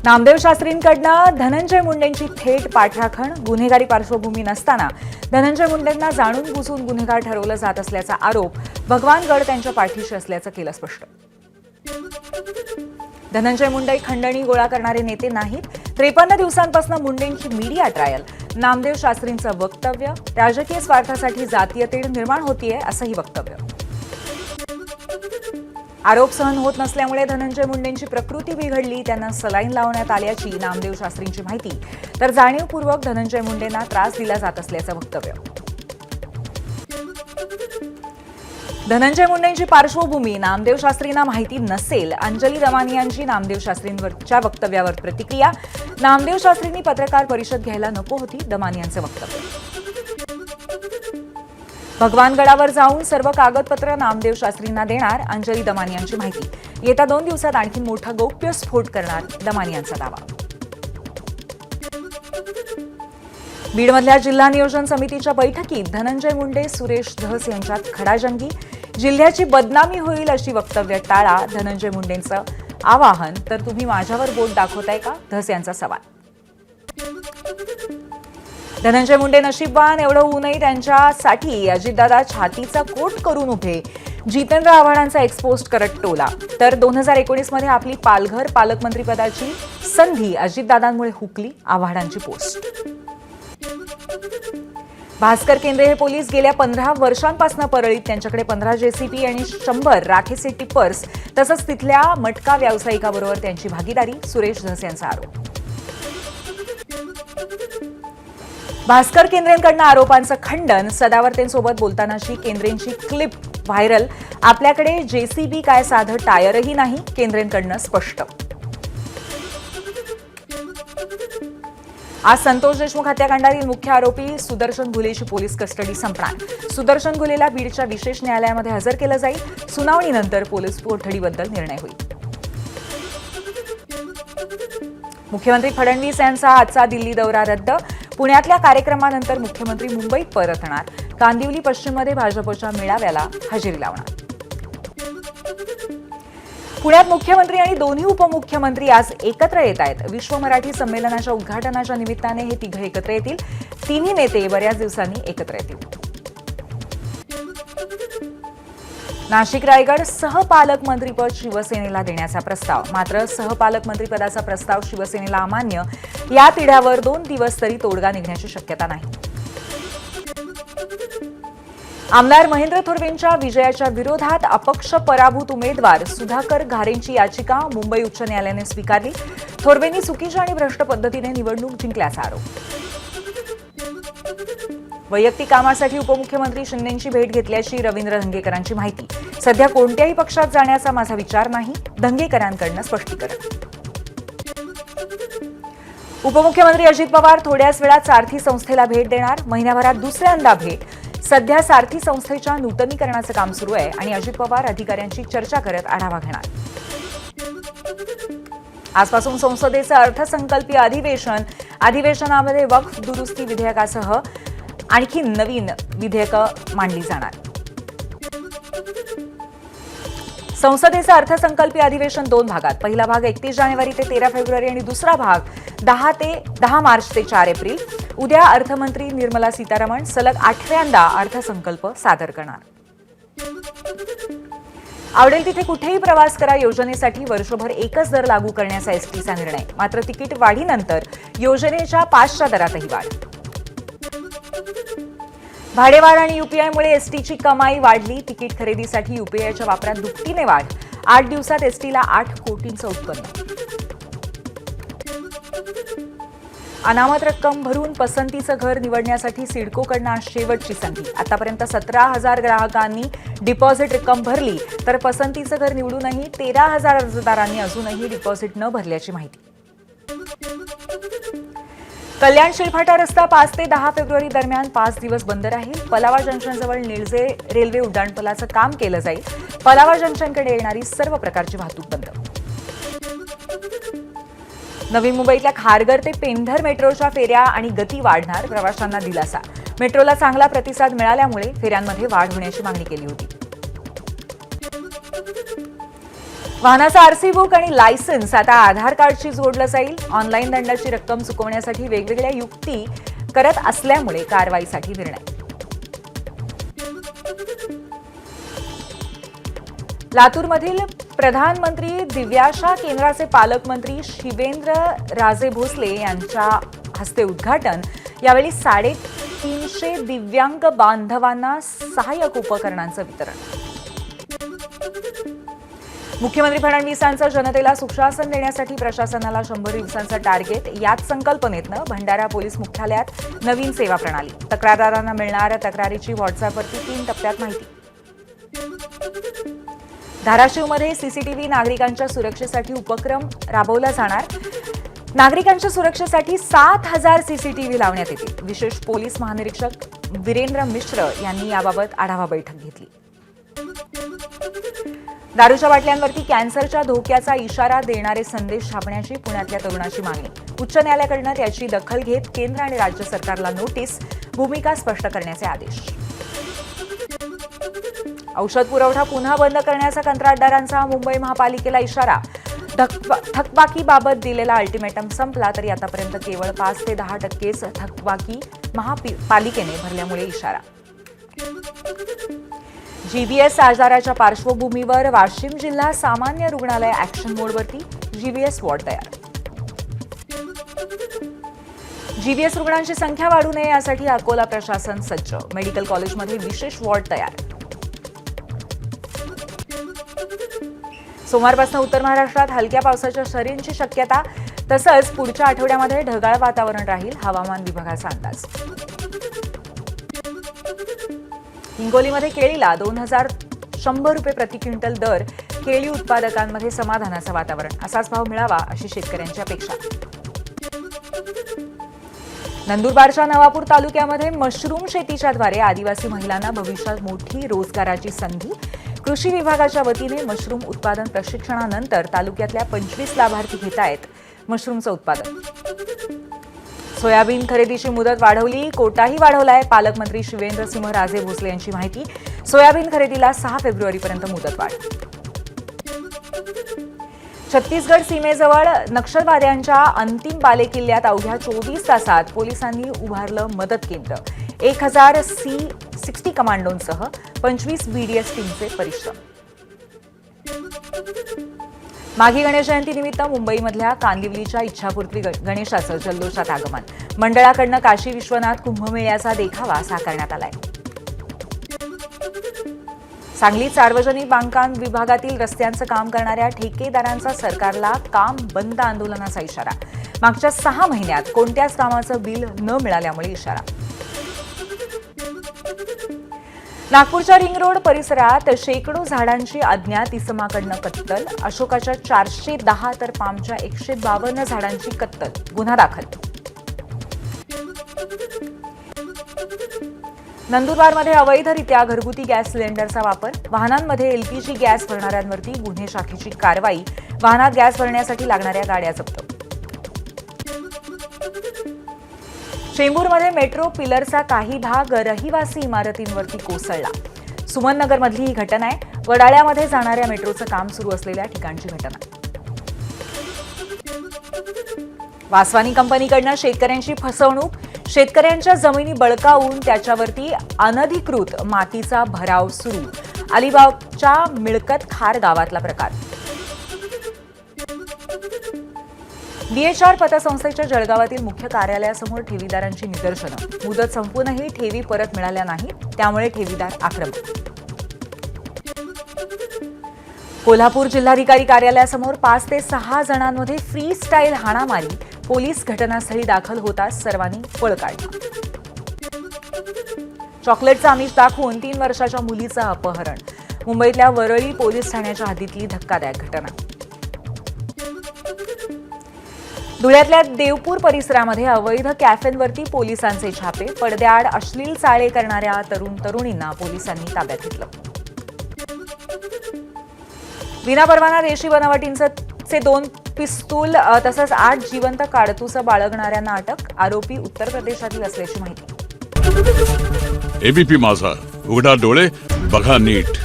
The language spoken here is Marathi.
नामदेव शास्त्रींकडनं धनंजय मुंडेंची थेट पाठराखण, गुन्हेगारी पार्श्वभूमी नसताना धनंजय मुंडेंना जाणून बुजून गुन्हेगार ठरवलं जात असल्याचा आरोप भगवान गड त्यांच्या पाठीशी असल्याचं केलं स्पष्ट. धनंजय मुंडे खंडणी गोळा करणारे नेते नाहीत. 53 दिवसांपासून मुंडेंची मीडिया ट्रायल. नामदेव शास्त्रींचं वक्तव्य, राजकीय स्वार्थासाठी जातीय तेढ निर्माण होतीये असंही वक्तव्य. आरोप सहन होत नसल्यामुळे धनंजय मुंडेंची प्रकृती बिघडली, त्यांना सलाईन लावण्यात आल्याची नामदेव शास्त्रींची माहिती. तर जाणीवपूर्वक धनंजय मुंडेंना त्रास दिला जात असल्याचं वक्तव्य. धनंजय मुंडेंची पार्श्वभूमी नामदेव शास्त्रींना माहिती नसेल. अंजली दमानियांची नामदेव शास्त्रींवरच्या वक्तव्यावर प्रतिक्रिया. नामदेव शास्त्रींनी पत्रकार परिषद घ्यायला नको होती, दमानियांचं वक्तव्य. भगवानगडावर जाऊन सर्व कागदपत्र नामदेव शास्त्रींना देणार, अंजली दमानियांची माहिती. येत्या 2 दिवसात आणखी मोठा गौप्यस्फोट करणार, दमानियांचा दावा. बीडमधल्या जिल्हा नियोजन समितीच्या बैठकीत धनंजय मुंडे, सुरेश धस यांच्यात खडाजंगी. जिल्ह्याची बदनामी होईल अशी वक्तव्य टाळा, धनंजय मुंडेंचं आवाहन. तर तुम्ही माझ्यावर बोट दाखवताय का, धस यांचा सवाल. धनंजय मुंडे नशीबवान, एवढं होऊनही त्यांच्यासाठी अजितदादा छातीचा कोट करून उभे. जितेंद्र आव्हाडांचा एक्सपोस्ट करत टोला. तर 2019 मध्ये आपली पालघर पालकमंत्रीपदाची संधी अजितदादांमुळे हुकली, आव्हाडांची पोस्ट. भास्कर केंद्रे हे पोलीस गेल्या 15 वर्षांपासून परळीत. त्यांच्याकडे 15 जेसीबी आणि 100 राखेचे टिप्पर्स तसंच तिथल्या मटका व्यावसायिकाबरोबर त्यांची भागीदारी, सुरेश धस यांचा आरोप. भास्कर केंद्रेंकडनं आरोपांचं खंडन. सदावर्तेंसोबत बोलतानाची केंद्रेंची क्लिप व्हायरल. आपल्याकडे जेसीबी काय साधं टायरही नाही, केंद्रेंकडनं स्पष्ट. आज संतोष देशमुख हत्याकांडातील मुख्य आरोपी सुदर्शन घुलेची पोलीस कस्टडी संपणार. सुदर्शन घुलेला बीडच्या विशेष न्यायालयामध्ये हजर केलं जाईल. सुनावणीनंतर पोलीस कोठडीबद्दल निर्णय होईल. मुख्यमंत्री फडणवीस यांचा आजचा दिल्ली दौरा रद्द. पुण्यातल्या कार्यक्रमानंतर मुख्यमंत्री मुंबईत परतणार. कांदिवली पश्चिममध्ये भाजपच्या मेळाव्याला हजेरी लावणार. पुण्यात मुख्यमंत्री आणि दोन्ही उपमुख्यमंत्री आज एकत्र येत आहेत. विश्व मराठी संमेलनाच्या उद्घाटनाच्या निमित्ताने हे तिघे एकत्र येतील. तिन्ही नेते बऱ्याच दिवसांनी एकत्र येतील. नाशिक रायगड सहपालकमंत्रीपद शिवसेनेला देण्याचा प्रस्ताव. मात्र सहपालकमंत्रीपदाचा प्रस्ताव शिवसेनेला अमान्य. या तिढ्यावर 2 दिवस तरी तोडगा निघण्याची शक्यता नाही. आमदार महेंद्र थोरवेंच्या विजयाच्या विरोधात अपक्ष पराभूत उमेदवार सुधाकर घारेंची याचिका मुंबई उच्च न्यायालयाने स्वीकारली. थोरवेंनी चुकीच्या आणि भ्रष्ट पद्धतीने निवडणूक जिंकल्याचा आरोप. वैयक्तिक कामासाठी उपमुख्यमंत्री शिंदेंची भेट घेतल्याची रवींद्र धंगेकरांची माहिती. सध्या कोणत्याही पक्षात जाण्याचा माझा विचार नाही, धंगेकरांकडनं स्पष्टीकरण. उपमुख्यमंत्री अजित पवार थोड्याच वेळात सारथी संस्थेला भेट देणार. महिन्याभरात दुसऱ्यांदा भेट. सध्या सारथी संस्थेच्या नूतनीकरणाचं काम सुरू आहे आणि अजित पवार अधिकाऱ्यांची चर्चा करत आढावा घेणार. आजपासून संसदेचं अर्थसंकल्पीय अधिवेशन. अधिवेशनामध्ये वक्फ दुरुस्ती विधेयकासह आणखी नवीन विधेयकं मांडली जाणार. संसदेचं अर्थसंकल्पीय अधिवेशन 2 भागात. पहिला भाग 31 जानेवारी ते 13 फेब्रुवारी आणि दुसरा भाग 10 मार्च ते 4 एप्रिल. उद्या अर्थमंत्री निर्मला सीतारामन सलग 8व्यांदा अर्थसंकल्प सादर करणार. आवडेल तिथे कुठेही प्रवास करा योजनेसाठी वर्षभर एकच दर लागू करण्याचा एसटीचा निर्णय. मात्र तिकीट वाढीनंतर योजनेच्या 5च्या दरातही वाढ. भाडेवाढ आणि यूपीआयमुळे एसटीची कमाई वाढली. तिकीट खरेदीसाठी यूपीआयच्या वापरात दुपटीने वाढ. 8 दिवसात एसटीला 8 कोटींचं उत्पन्न. अनामत रक्कम भरून पसंतीचं घर निवडण्यासाठी सिडकोकडनं आज शेवटची संधी. आतापर्यंत 17,000 ग्राहकांनी डिपॉझिट रक्कम भरली, तर पसंतीचं घर निवडूनही 13,000 अर्जदारांनी अजूनही डिपॉझिट न भरल्याची माहिती. कल्याण शिळफाटा रस्ता 5 ते 10 फेब्रुवारी दरम्यान 5 दिवस बंद राहील. पलावा जंक्शनजवळ निळजे रेल्वे उड्डाणपुलाचं काम केलं जाईल. पलावा जंक्शनकडे येणारी सर्व प्रकारची वाहतूक बंद. नवी मुंबईतल्या खारघर ते पेंधर मेट्रोच्या फेऱ्या आणि गती वाढणार. प्रवाशांना दिलासा. मेट्रोला चांगला प्रतिसाद मिळाल्यामुळे फेऱ्यांमध्ये वाढ होण्याची मागणी केली होती. वाहनाचा आरसी बुक आणि लायसन्स आता आधार कार्डशी जोडलं जाईल. ऑनलाईन दंडाची रक्कम चुकवण्यासाठी वेगवेगळ्या युक्ती करत असल्यामुळे कारवाईसाठी निर्णय. लातूरमधील प्रधानमंत्री दिव्याशा केंद्राचे पालकमंत्री शिवेंद्र राजे भोसले यांच्या हस्ते उद्घाटन. यावेळी 350 दिव्यांग बांधवांना सहाय्यक उपकरणांचं वितरण. मुख्यमंत्री फडणवीसांचं जनतेला सुशासन देण्यासाठी प्रशासनाला 100 दिवसांचं टार्गेट. याच संकल्पनेतनं भंडारा पोलीस मुख्यालयात नवीन सेवा प्रणाली. तक्रारदारांना मिळणार तक्रारीची व्हॉट्सअपवरती 3 टप्प्यात माहिती. धाराशिवमध्ये सीसीटीव्ही नागरिकांच्या सुरक्षेसाठी उपक्रम राबवला जाणार. नागरिकांच्या सुरक्षेसाठी 7,000 सीसीटीव्ही लावण्यात येतील. विशेष पोलीस महानिरीक्षक वीरेंद्र मिश्र यांनी याबाबत आढावा बैठक घेतली. दारूच्या बाटल्यांवरती कॅन्सरच्या धोक्याचा इशारा देणारे संदेश छापण्याची पुण्यातल्या तरुणाची मागणी. उच्च न्यायालयाकडून त्याची दखल घेत केंद्र आणि राज्य सरकारला नोटीस. भूमिका स्पष्ट करण्याचे आदेश. औषध पुरवठा पुन्हा बंद करण्याचा कंत्राटदारांचा मुंबई महापालिकेला इशारा. थकबाकीबाबत दिलेला अल्टिमेटम संपला तरी आतापर्यंत केवळ 5 ते 10% थकबाकी महापालिकेने भरल्यामुळे इशारा. जीव्हीएस आजाराच्या पार्श्वभूमीवर वाशिम जिल्हा सामान्य रुग्णालय ऍक्शन मोडवरती. जीव्हीएस वॉर्ड तयार. जीव्हीएस रुग्णांची संख्या वाढू नये यासाठी अकोला प्रशासन सज्ज. मेडिकल कॉलेजमध्ये विशेष वॉर्ड तयार. सोमवारपासून उत्तर महाराष्ट्रात हलक्या पावसाच्या सरींची शक्यता. तसंच पुढच्या आठवड्यामध्ये ढगाळ वातावरण राहील. हवामान विभागाचा अंदाज. हिंगोलीमध्ये केळीला 2,100 रुपये प्रति क्विंटल दर. केळी उत्पादकांमध्ये समाधानाचं वातावरण. असाच भाव मिळावा अशी शेतकऱ्यांची अपेक्षा. नंदुरबारच्या नवापूर तालुक्यामध्ये मशरूम शेतीच्याद्वारे आदिवासी महिलांना भविष्यात मोठी रोजगाराची संधी. कृषी विभागाच्या वतीने मशरूम उत्पादन प्रशिक्षणानंतर तालुक्यातल्या 25 लाभार्थी घेत आहेत मशरूमचं उत्पादन. सोयाबीन खरेदीची मुदत वाढवली. कोटाही वाढवलाय. पालकमंत्री शिवेंद्रसिंह राजे भोसले यांची माहिती. सोयाबीन खरेदीला 6 फेब्रुवारीपर्यंत मुदत वाढ. छत्तीसगड सीमेजवळ नक्षलवाद्यांच्या अंतिम बालेकिल्ल्यात अवघ्या 24 तासात पोलिसांनी उभारलं मदत केंद्र. 1000 C-60 कमांडोंसह 25 BDS टीमचे परिश्रम. माघी गणेश जयंतीनिमित्त मुंबईमधल्या कांदिवलीच्या इच्छापूर्ती गणेशाचं जल्लोषात आगमन. मंडळाकडनं काशी विश्वनाथ कुंभमेळ्याचा देखावा साकारण्यात आलाय. सांगलीत सार्वजनिक बांधकाम विभागातील रस्त्यांचं काम करणाऱ्या ठेकेदारांचा सरकारला काम बंद आंदोलनाचा इशारा. मागच्या 6 महिन्यात कोणत्याच कामाचं बिल न मिळाल्यामुळे इशारा. नागपूरच्या रिंग रोड परिसरात शेकडो झाडांची अज्ञात इसमाकडनं कत्तल. अशोकाच्या 410 तर पामच्या 152 झाडांची कत्तल. गुन्हा दाखल. नंदुरबारमध्ये अवैधरित्या घरगुती गॅस सिलेंडरचा वापर. वाहनांमध्ये LPG गॅस भरणाऱ्यांवरती गुन्हे शाखेची कारवाई. वाहनात गॅस भरण्यासाठी लागणाऱ्या गाड्या जप्त. चेंबूरमध्ये मेट्रो पिलरचा काही भाग रहिवासी इमारतींवरती कोसळला. सुमननगरमधली ही घटना आहे. वडाळ्यामध्ये जाणाऱ्या मेट्रोचं काम सुरू असलेल्या ठिकाणची घटना. वासवानी कंपनीकडनं शेतकऱ्यांची फसवणूक. शेतकऱ्यांच्या जमिनी बळकावून त्याच्यावरती अनधिकृत मातीचा भराव सुरू. अलिबागच्या मिळकत खार गावातला प्रकार. DHR पतसंस्थेच्या जळगावातील मुख्य कार्यालयासमोर ठेवीदारांची निदर्शनं. मुदत संपूनही ठेवी परत मिळाल्या नाहीत. त्यामुळे ठेवीदार आक्रमक. कोल्हापूर जिल्हाधिकारी कार्यालयासमोर 5 ते 6 जणांमध्ये फ्री स्टाईल हाणामारी. पोलीस घटनास्थळी दाखल होताच सर्वांनी पळ काढला. चॉकलेटचं आमिष दाखवून 3 वर्षाच्या मुलीचं अपहरण. मुंबईतल्या वरळी पोलीस ठाण्याच्या हद्दीतली धक्कादायक घटना. धुळ्यातल्या देवपूर परिसरामध्ये अवैध कॅफेंवरती पोलिसांचे छापे. पडद्याआड अश्लील चाळे करणाऱ्या तरुण तरुणींना पोलिसांनी ताब्यात घेतलं. विनापरवाना देशी बनावटींचे 2 पिस्तूल तसंच 8 जिवंत काडतुसं बाळगणाऱ्यांना अटक. आरोपी उत्तर प्रदेशातील असल्याची माहिती. ABP माझा, उघडा डोळे बघा नीट.